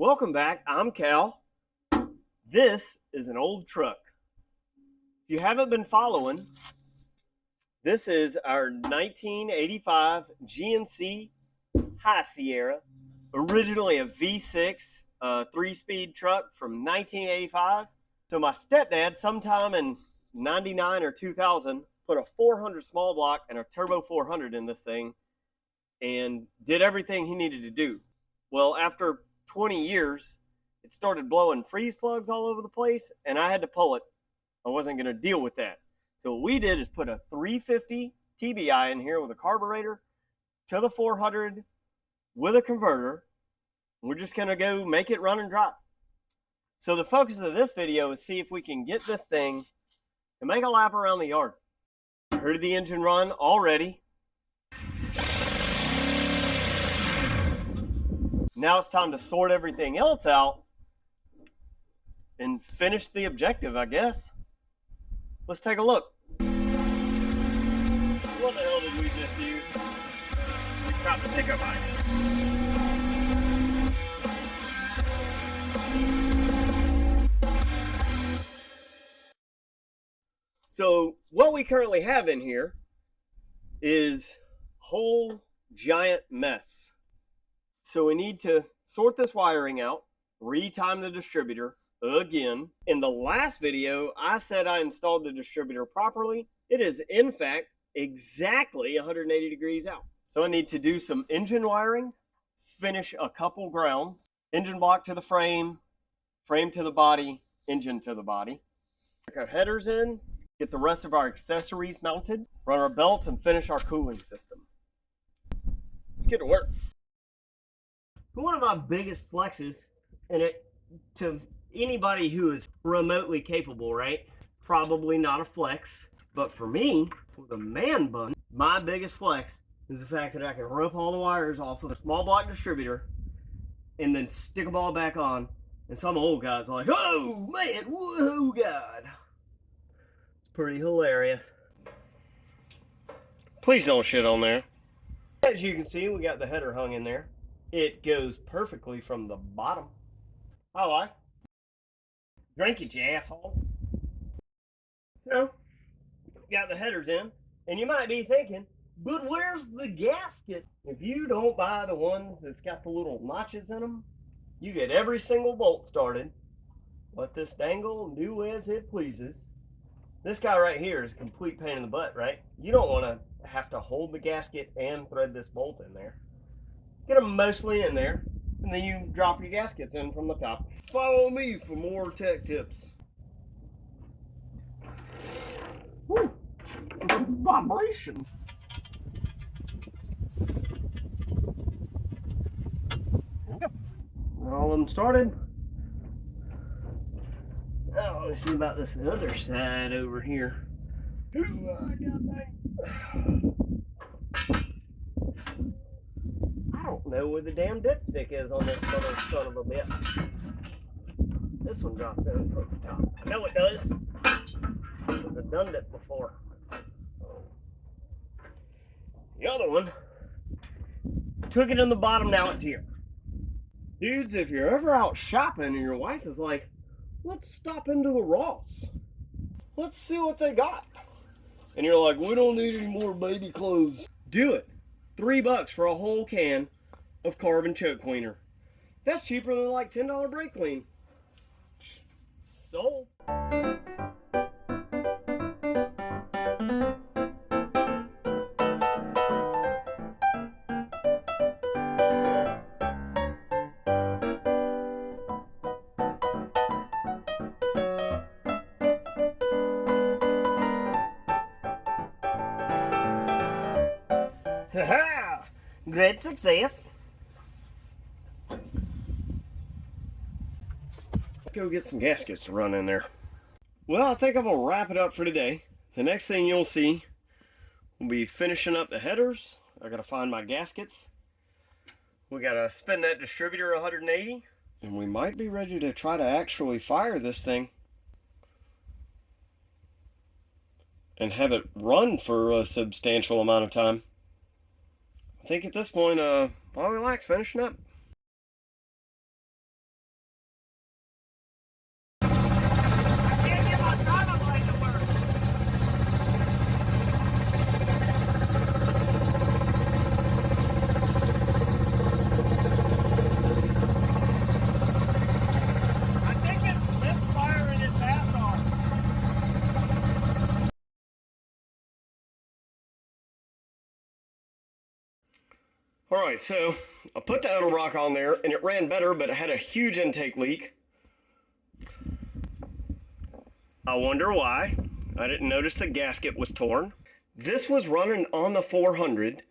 Welcome back, I'm Cal. This is an old truck. If you haven't been following, this is our 1985 GMC High Sierra, originally a V6 3-speed truck from 1985. So my stepdad sometime in 99 or 2000 put a 400 small block and a turbo 400 in this thing and did everything he needed to do. Well, after 20 years, it started blowing freeze plugs all over the place, and I had to pull it. I wasn't going to deal with that. So what we did is put a 350 TBI in here with a carburetor to the 400 with a converter. We're just going to go make it run and drive. So the focus of this video is see if we can get this thing to make a lap around the yard. I heard the engine run already. Now it's time to sort everything else out and finish the objective, I guess. Let's take a look. What the hell did we just do? We stopped to pick up ice. So what we currently have in here is a whole giant mess. So we need to sort this wiring out, retime the distributor again. In the last video, I said I installed the distributor properly. It is, in fact, exactly 180 degrees out. So I need to do some engine wiring, finish a couple grounds, engine block to the frame, frame to the body, engine to the body. Put our headers in, get the rest of our accessories mounted, run our belts, and finish our cooling system. Let's get to work. One of my biggest flexes, and it to anybody who is remotely capable, right? Probably not a flex, but for me, with a man bun, my biggest flex is the fact that I can rip all the wires off of a small block distributor and then stick them all back on. And some old guys are like, oh man, whoa, God. It's pretty hilarious. Please don't shit on there. As you can see, we got the header hung in there. It goes perfectly from the bottom. I like. Drink it, you asshole. So, got the headers in, and you might be thinking, but where's the gasket? If you don't buy the ones that's got the little notches in them, you get every single bolt started. Let this dangle, do as it pleases. This guy right here is a complete pain in the butt, right? You don't want to have to hold the gasket and thread this bolt in there. Get them mostly in there, and then you drop your gaskets in from the top. Follow me for more tech tips. Woo! Vibrations. All of them started. Now let me see about this other side over here. Ooh, I got that. I don't know where the damn dipstick is on this little son of a bit. This one drops in from the top. I know it does, because I've done it before. The other one, took it in the bottom, now it's here. Dudes, if you're ever out shopping and your wife is like, let's stop into the Ross. Let's see what they got. And you're like, we don't need any more baby clothes. Do it. $3 for a whole can of carbon choke cleaner. That's cheaper than like $10 brake clean. Sold. Haha! Great success. Let's go get some gaskets to run in there. Well, I think I'm gonna wrap it up for today. The next thing you'll see will be finishing up the headers. I gotta find my gaskets. We gotta spin that distributor 180, and we might be ready to try to actually fire this thing and have it run for a substantial amount of time. I think at this point, I'll relax finishing up. All right, so I put the idle rock on there and it ran better, but it had a huge intake leak. I wonder why. I didn't notice the gasket was torn. This was running on the 400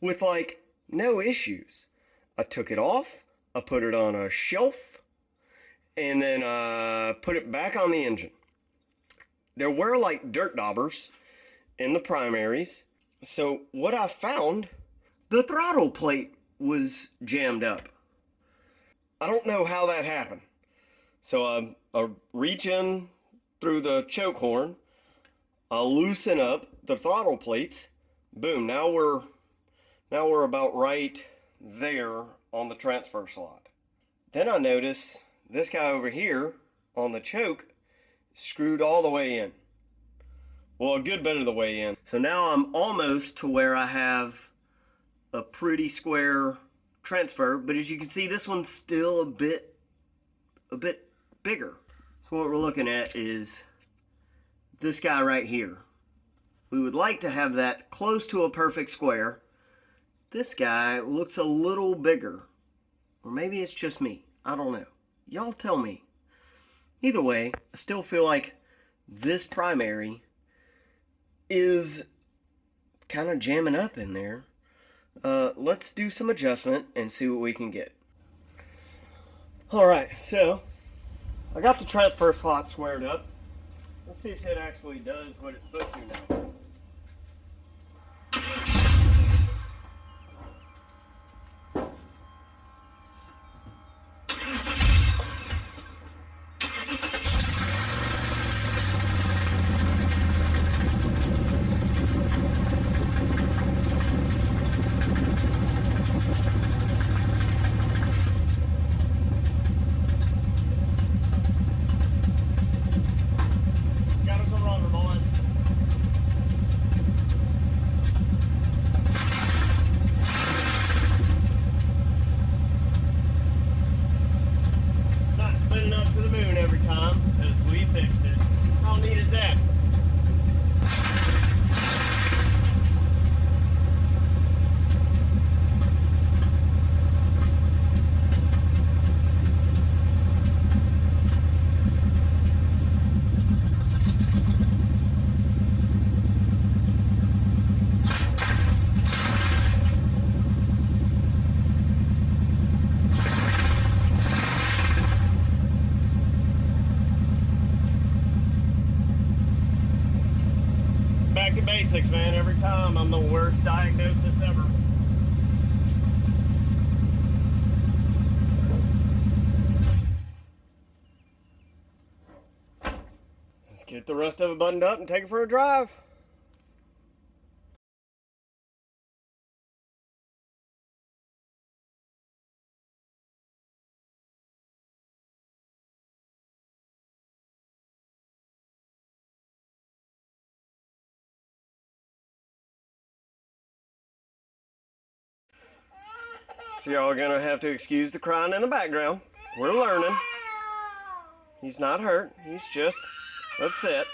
with like no issues. I took it off, I put it on a shelf, and then I put it back on the engine. There were like dirt daubers in the primaries. So what I found, the throttle plate was jammed up. I don't know how that happened. So I reach in through the choke horn, I loosen up the throttle plates. Boom, now we're about right there on the transfer slot. Then I notice this guy over here on the choke screwed all the way in. Well, a good bit of the way in. So now I'm almost to where I have a pretty square transfer, but as you can see, this one's still a bit bigger. So what we're looking at is this guy right here. We would like to have that close to a perfect square. This guy looks a little bigger. Or maybe it's just me. I don't know. Y'all tell me. Either way, I still feel like this primary is kind of jamming up in there. Let's do some adjustment and see what we can get. Alright, so I got the transfer slot squared up. Let's see if it actually does what it's supposed to now. Back to basics, man. Every time I'm the worst diagnosis ever. Let's get the rest of it buttoned up and take it for a drive. So y'all are gonna have to excuse the crying in the background. We're learning. He's not hurt, he's just upset.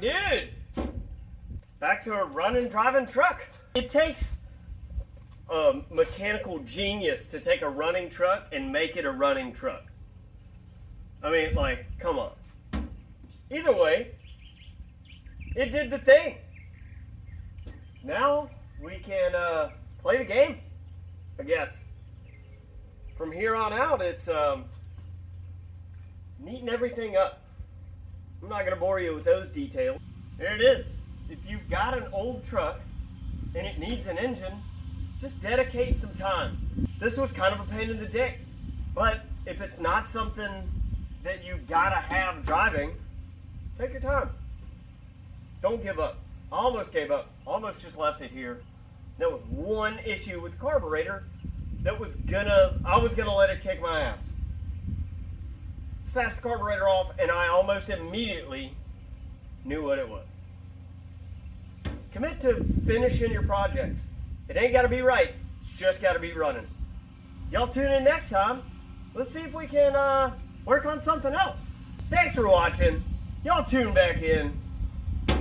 dude, back to a running, driving truck. It takes a mechanical genius to take a running truck and make it a running truck. I mean, like, come on. Either way, it did the thing. Now we can play the game, I guess. From here on out, it's neating everything up. I'm not going to bore you with those details. There it is. If you've got an old truck and it needs an engine, just dedicate some time. This was kind of a pain in the dick, but if it's not something that you gotta have driving, take your time. Don't give up. I almost gave up. Almost just left it here. There was one issue with the carburetor that I was gonna let it kick my ass. Snatched the carburetor off and I almost immediately knew what it was. Commit to finishing your projects. It ain't gotta be right, it's just gotta be running. Y'all tune in next time. Let's see if we can work on something else. Thanks for watching. Y'all tune back in.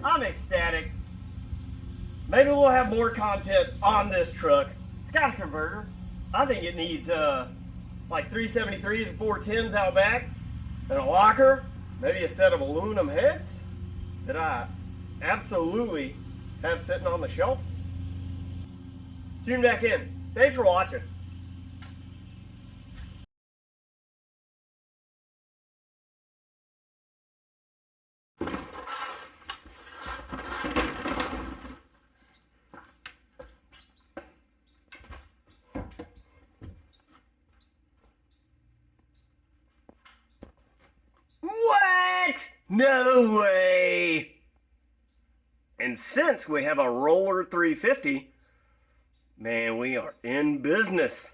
I'm ecstatic. Maybe we'll have more content on this truck. It's got a converter. I think it needs like 373s and 410s out back, and a locker, maybe a set of aluminum heads that I absolutely have sitting on the shelf. Tune back in. Thanks for watching. What? No way! And since we have a roller 350, man, we are in business.